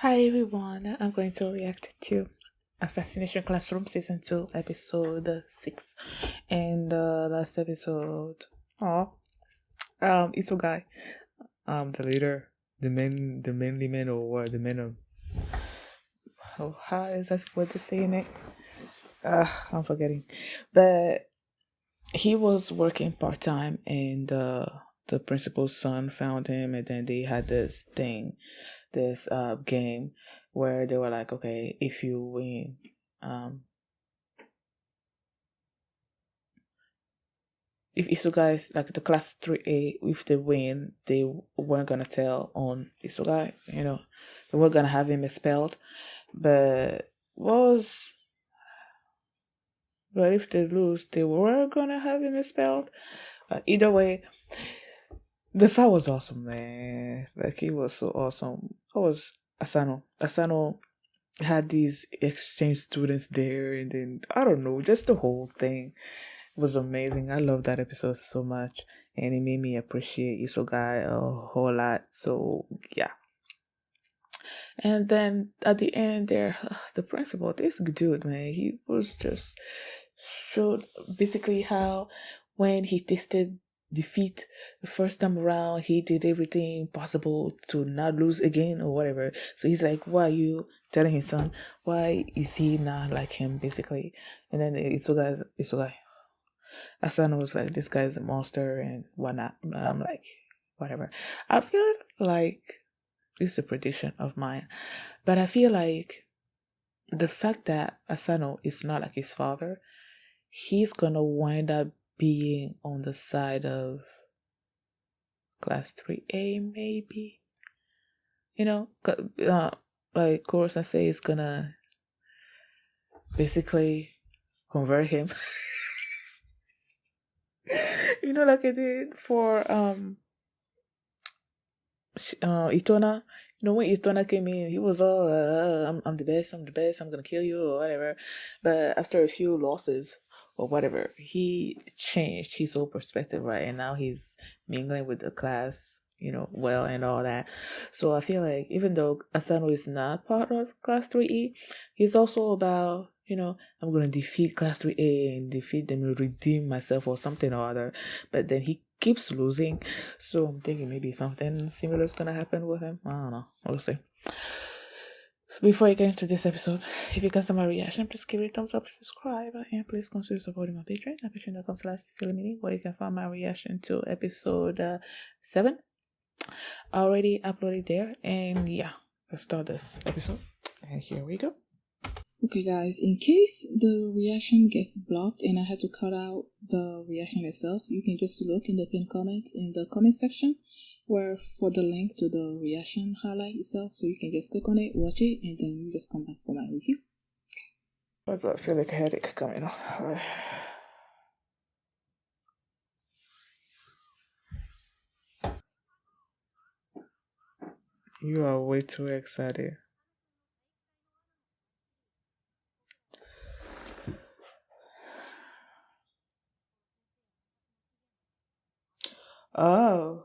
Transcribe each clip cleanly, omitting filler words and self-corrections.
Hi everyone, I'm going to react to Assassination Classroom Season 2, Episode 6. And last episode, oh, Isugai, the leader, the manly man, or what, the man of, oh, how is that what they say in it? I'm forgetting. But he was working part-time and the principal's son found him, and then they had this game where they were like, okay, if you win, um if Isugai, like the class 3A, if they win, they weren't gonna tell on Isugai, they were gonna have him expelled. But what was but if they lose, they were gonna have him expelled. Either way, the fight was awesome, man. Like, he was so awesome. It was Asano had these exchange students there, and then I don't know, just the whole thing was amazing. I love that episode so much, and it made me appreciate Isogai a whole lot. So yeah. And then at the end there, the principal, this dude, man, he was just showed basically how when he tasted defeat the first time around, he did everything possible to not lose again or whatever. So he's like, why are you telling his son? Why is he not like him, basically? And then Isugai Asano was like, this guy's a monster and whatnot. I'm like, whatever. I feel like this is a prediction of mine, but I feel like the fact that Asano is not like his father, he's gonna wind up being on the side of class 3A, maybe. You know, like Koro Sensei is gonna basically convert him. Like I did for Itona. When Itona came in, he was all, I'm the best, I'm gonna kill you, or whatever. But after a few losses, or whatever, he changed his whole perspective, right? And now he's mingling with the class, well, and all that. So I feel like even though Asano is not part of Class 3E, he's also about, I'm gonna defeat Class 3A and defeat them and redeem myself or something or other. But then he keeps losing, so I'm thinking maybe something similar is gonna happen with him. I don't know. We'll see. So before I get into this episode, if you got some reaction, please give it a thumbs up, subscribe, and please consider supporting my Patreon at patreon.com/feelingmeaning, where you can find my reaction to episode 7. Already uploaded there, and yeah, let's start this episode. And here we go. Okay, guys, in case the reaction gets blocked and I had to cut out the reaction itself, you can just look in the pinned comment in the comment section where for the link to the reaction highlight itself, so you can just click on it, watch it, and then you just come back for my review. Why do I feel like a headache coming on? You are way too excited. Oh.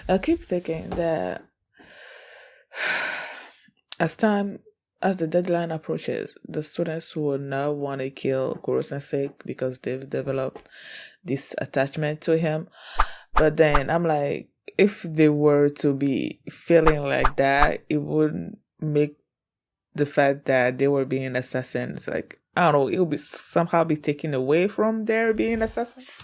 I keep thinking that as time as the deadline approaches, the students will now want to kill Kuro Sensei because they've developed this attachment to him. But then I'm like, if they were to be feeling like that, it would make the fact that they were being assassins, like, I don't know, it would be somehow be taken away from their being assassins.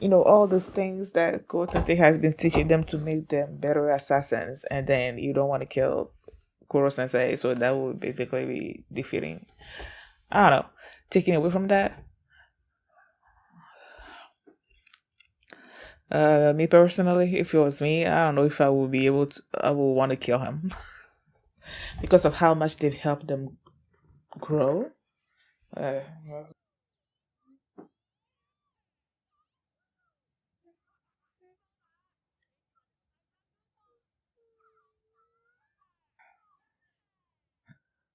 All those things that Kotante has been teaching them to make them better assassins, and then you don't want to kill Kuro Sensei, so that would basically be defeating. I don't know, taking away from that. Me personally, if it was me, I don't know if I would be able to. I would want to kill him because of how much they've helped them grow. Uh,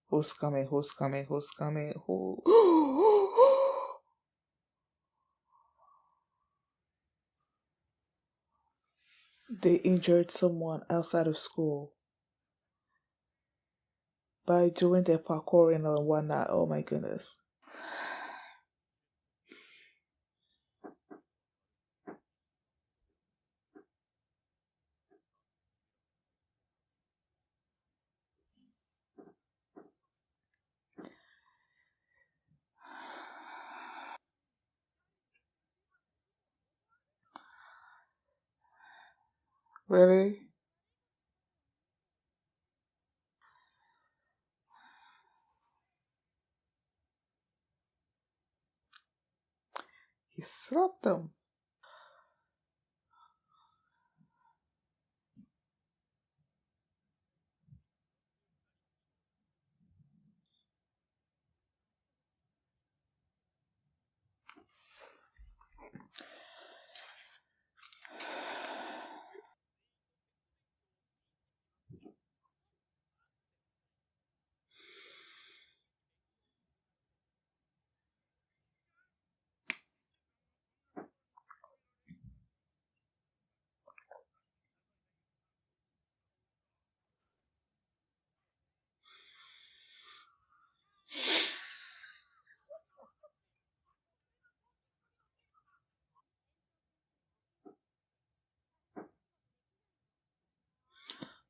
who's coming? Who's coming? Who's coming? Who? they injured someone outside of school by doing their parkouring and whatnot. Oh my goodness. Really? He slapped them.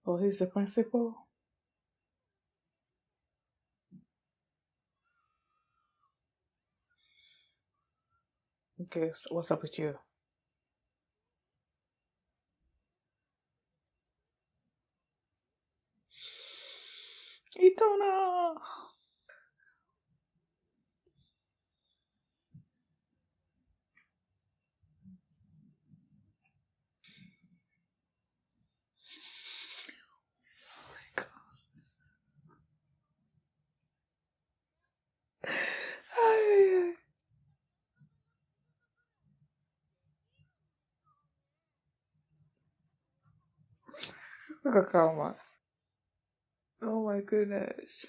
Oh, he's the principal? Okay, so what's up with you? Itona! Ay, ay, ay. Look at Karma. Oh my goodness.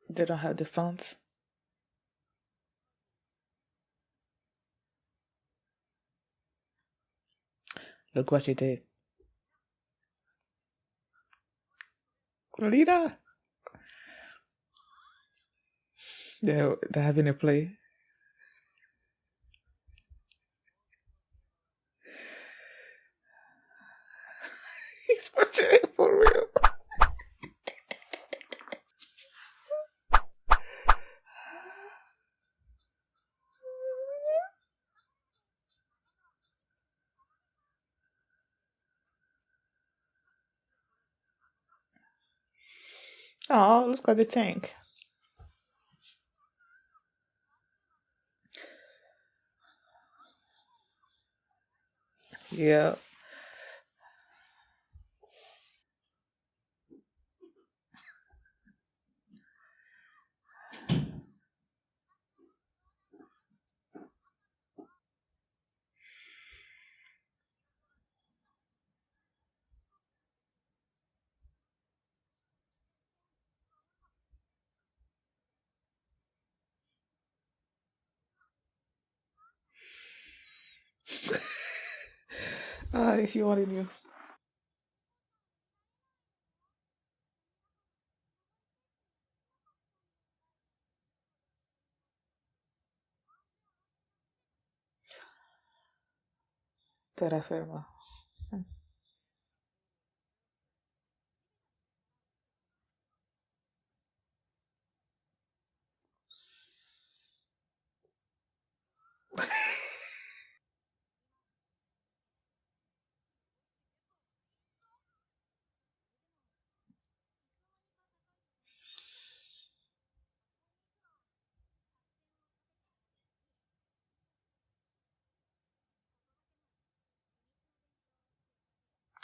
They don't have the funds. Look what you did. Lolita! They're having a play. He's portraying for real. Oh, look at the tank. Yeah. If you only knew. Terra firma.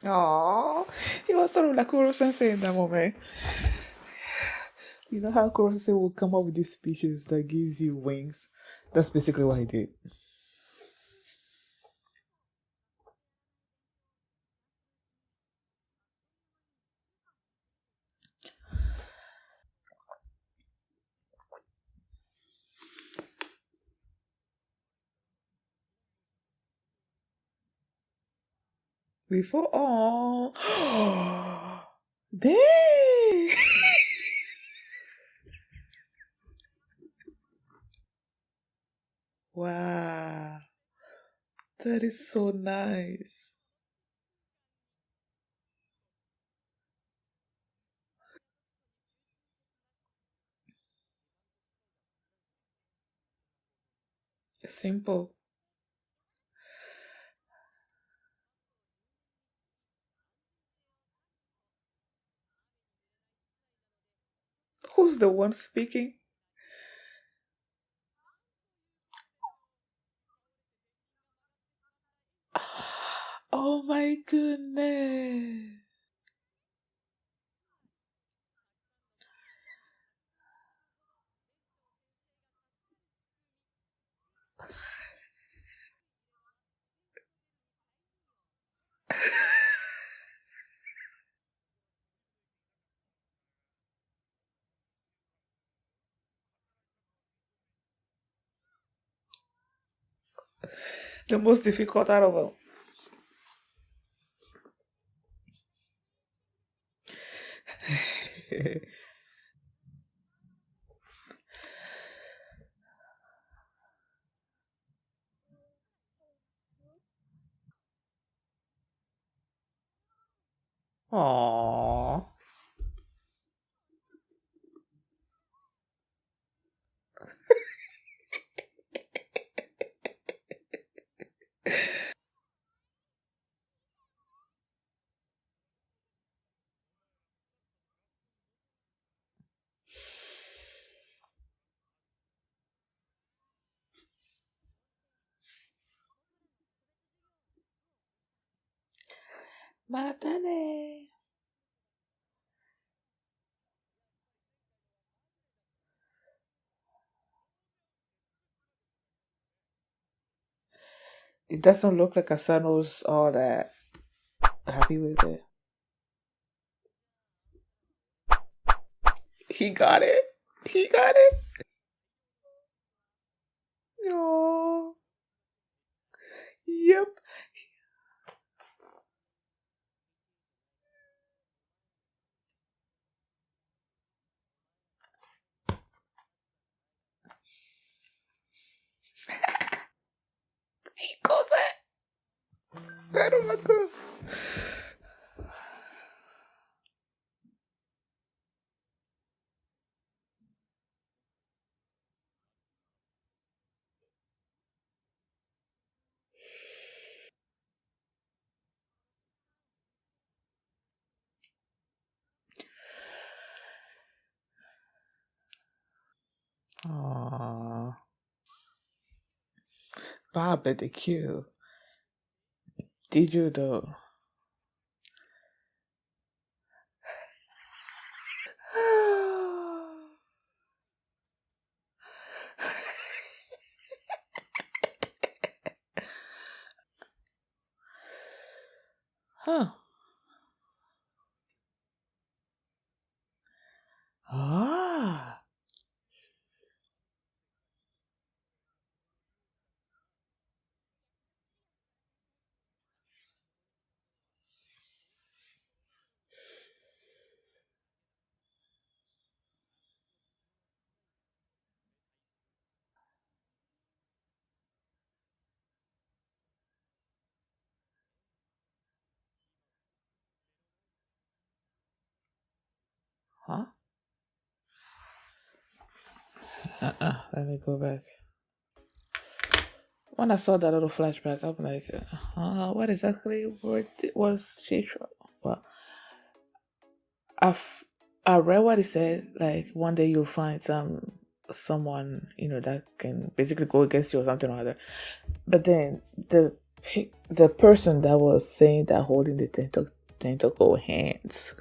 Oh, he was sort of like Kuro Sensei in that moment. You know how Kuro Sensei will come up with these speeches that gives you wings? That's basically what he did. Before all. Dang. Wow. That is so nice. Simple. Who's the one speaking? Oh my goodness. The most difficult out of them. Aww. Matane. It doesn't look like Asano's all that happy with it. He got it. He got it. Oh, yep. He goes it. Pero mako. Aww. Barbecue. Did you though? Huh. Ah. Huh? Let me go back. When I saw that little flashback, I'm like, what exactly was she? Well, I've I read what he said. Like one day you'll find someone that can basically go against you or something or other. But then the person that was saying that holding the tentacle hands.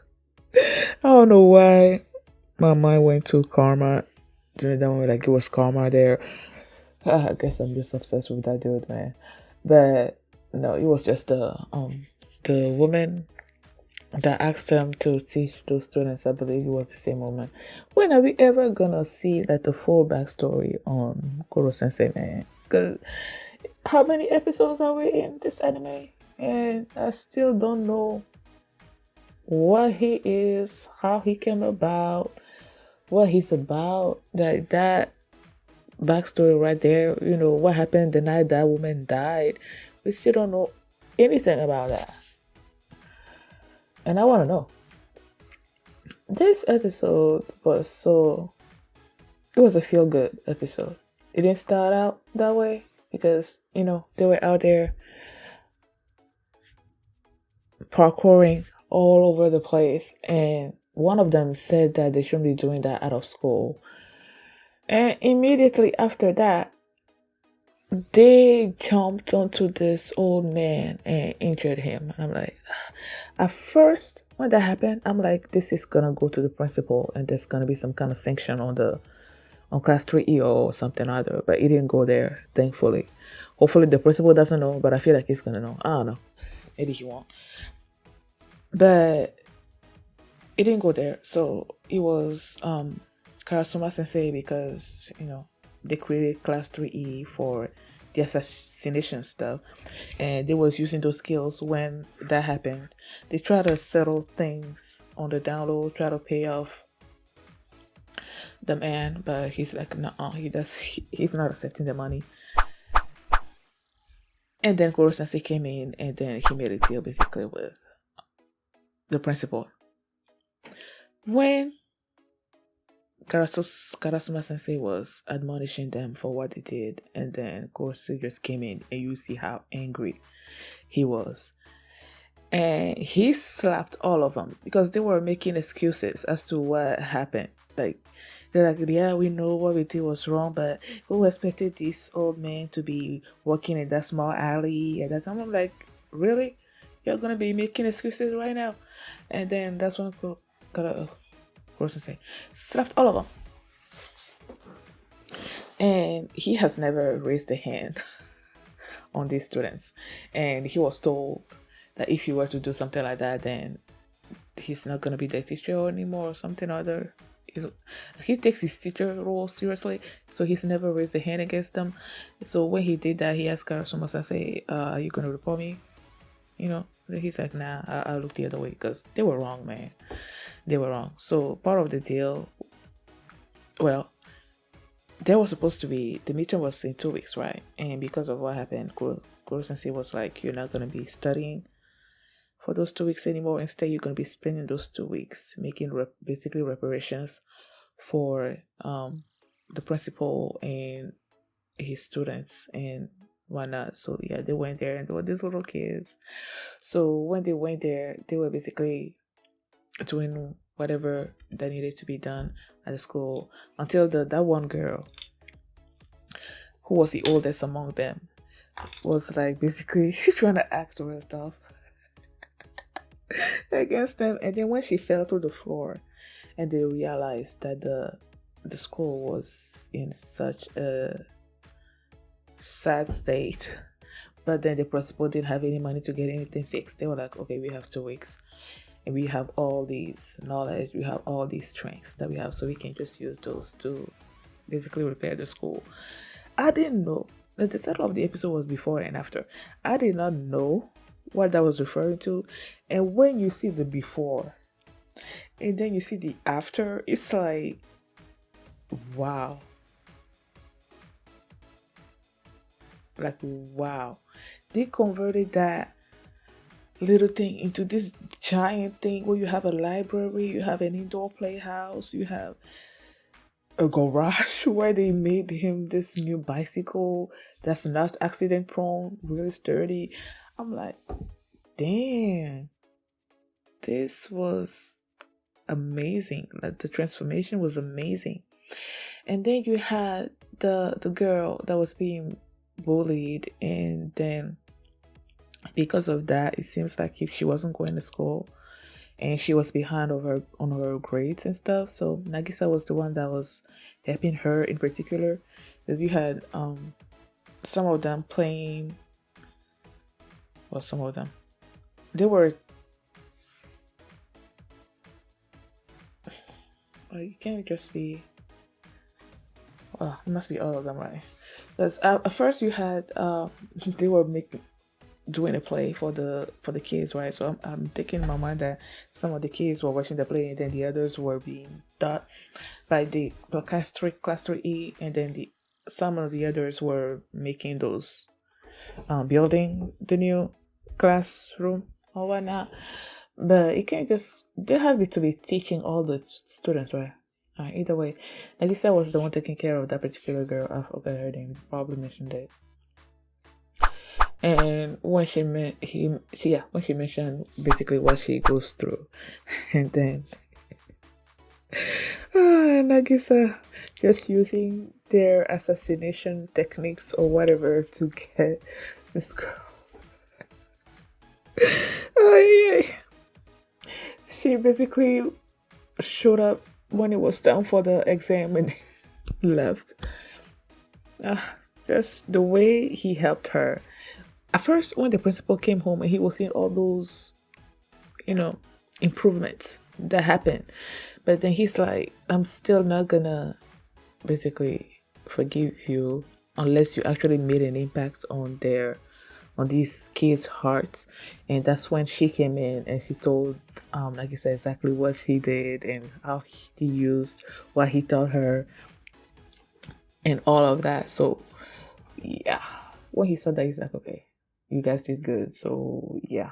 I don't know why my mind went to karma during that moment. Like it was karma there. I guess I'm just obsessed with that dude, man. But no, it was just the woman that asked him to teach those students. I believe it was the same woman. When are we ever gonna see like the full backstory on Koro Sensei, man? Cause how many episodes are we in this anime? and I still don't know what he is, how he came about, what he's about. Like that backstory right there, what happened the night that woman died. We still don't know anything about that. And I want to know. This episode it was a feel good episode. It didn't start out that way because, they were out there parkouring all over the place. And one of them said that they shouldn't be doing that out of school. And immediately after that, they jumped onto this old man and injured him. And I'm like, at first, when that happened, I'm like, this is gonna go to the principal and there's gonna be some kind of sanction on class 3E or something other. But it didn't go there, thankfully. Hopefully the principal doesn't know, but I feel like he's gonna know. I don't know. Maybe he won't. But it didn't go there. So it was Karasuma Sensei because, they created class 3E for the assassination stuff, and they was using those skills when that happened. They try to settle things on the down low, try to pay off the man, but he's like, no, he's not accepting the money. And then Koro Sensei came in, and then he made a deal basically with the principal. When Karasuma Sensei was admonishing them for what they did, and then Korosu just came in, and you see how angry he was. And he slapped all of them because they were making excuses as to what happened. Like, they're like, yeah, we know what we did was wrong, but who expected this old man to be working in that small alley at that time? I'm like, really? You're gonna be making excuses right now? And then that's when Sensei slapped all of them. And he has never raised a hand on these students. And he was told that if he were to do something like that, then he's not going to be the teacher anymore or something or other. He takes his teacher role seriously, so he's never raised a hand against them. So when he did that, he asked Karasuma Sensei, are you going to report me? He's like, nah, I'll look the other way because they were wrong, man. They were wrong. So part of the deal, well, there was supposed to be, the meeting was in 2 weeks, right? And because of what happened, Koro Sensei was like, you're not going to be studying for those 2 weeks anymore. Instead, you're going to be spending those 2 weeks making basically reparations for the principal and his students and whatnot. So yeah, they went there and there were these little kids. So when they went there, they were basically doing whatever that needed to be done at the school until that one girl who was the oldest among them was like basically trying to act real tough against them. And then when she fell to the floor and they realized that the school was in such a sad state, but then the principal didn't have any money to get anything fixed, they were like, okay, we have 2 weeks and we have all these knowledge, we have all these strengths that we have, so we can just use those to basically repair the school. I didn't know that the title of the episode was before and after. I did not know what that was referring to. And when you see the before and then you see the after, it's like, wow. Like, wow. They converted that little thing into this giant thing where you have a library, you have an indoor playhouse, you have a garage where they made him this new bicycle that's not accident prone, really sturdy. I'm like, damn, this was amazing. Like, the transformation was amazing. And then you had the girl that was being bullied, and then because of that, it seems like if she wasn't going to school and she was behind on her grades and stuff, so Nagisa was the one that was helping her in particular, because you had some of them playing, well, some of them, they were, well, you can't just be, well, it must be all of them, right? Because at first you had they were doing a play for the kids, right? So I'm thinking in my mind that some of the kids were watching the play, and then the others were being taught by the class 3E, and then the some of the others were making those building the new classroom or whatnot. But you can't just they have to be teaching all the students, right? Either way, Nagisa was the one taking care of that particular girl. I forgot her name. Probably mentioned it. And when when she mentioned basically what she goes through, and then Nagisa just using their assassination techniques or whatever to get this girl. Oh, yeah. She basically showed up when it was time for the exam and left. Just the way he helped her. At first, when the principal came home and he was seeing all those, improvements that happened, but then he's like, I'm still not gonna basically forgive you unless you actually made an impact on these kids' hearts. And that's when she came in and she told, like I said, exactly what he did and how he used what he taught her and all of that. So yeah, when he said that, he's like, okay, you guys did good. So yeah.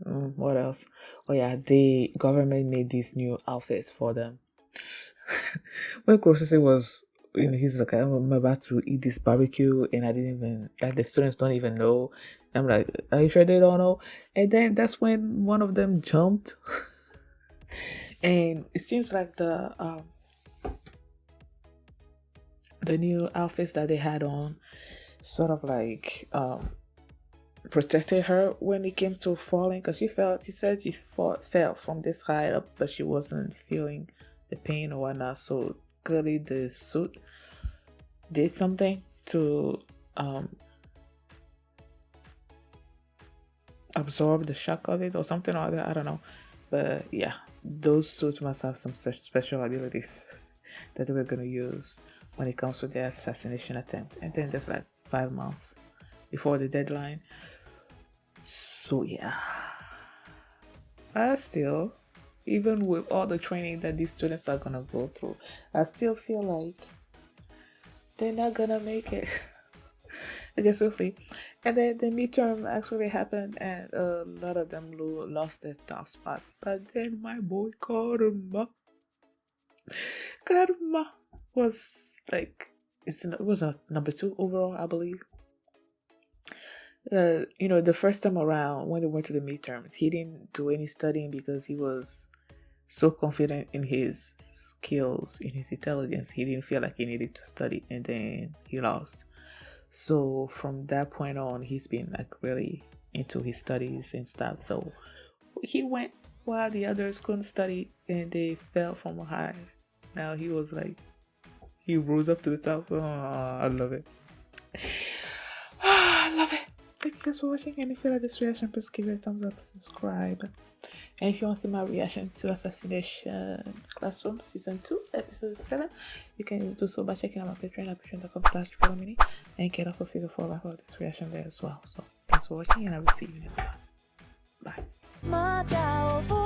What else? Oh yeah, the government made these new outfits for them. When Kurosisi was, he's like, I'm about to eat this barbecue, and I didn't even, like, the students don't even know. I'm like, are you sure they don't know? And then that's when one of them jumped, and it seems like the new outfits that they had on sort of like protected her when it came to falling, because she said she fell from this high up, but she wasn't feeling the pain or whatnot. So clearly the suit did something to absorb the shock of it or something like that. I don't know, but yeah, those suits must have some such special abilities that they were gonna use when it comes to their assassination attempt. And then there's like 5 months before the deadline. So yeah, I still, even with all the training that these students are gonna go through, I still feel like they're not gonna make it. I guess we'll see. And then the midterm actually happened, and a lot of them lost their top spots. But then my boy Karma was like, it was a number 2 overall, I believe. The first time around when they went to the midterms, he didn't do any studying because he was so confident in his skills, in his intelligence. He didn't feel like he needed to study, and then he lost. So from that point on, he's been like really into his studies and stuff. So he went while the others couldn't study, and they fell from a high. Now he was like, he rose up to the top. Oh, I love it. I love it. Thank you guys for watching, and if you like this reaction, please give it a thumbs up, subscribe. And if you want to see my reaction to Assassination Classroom Season 2, Episode 7, you can do so by checking out my Patreon at patreon.com/followmini, and you can also see the fallback of this reaction there as well. So thanks for watching, and I will see you next time. Bye.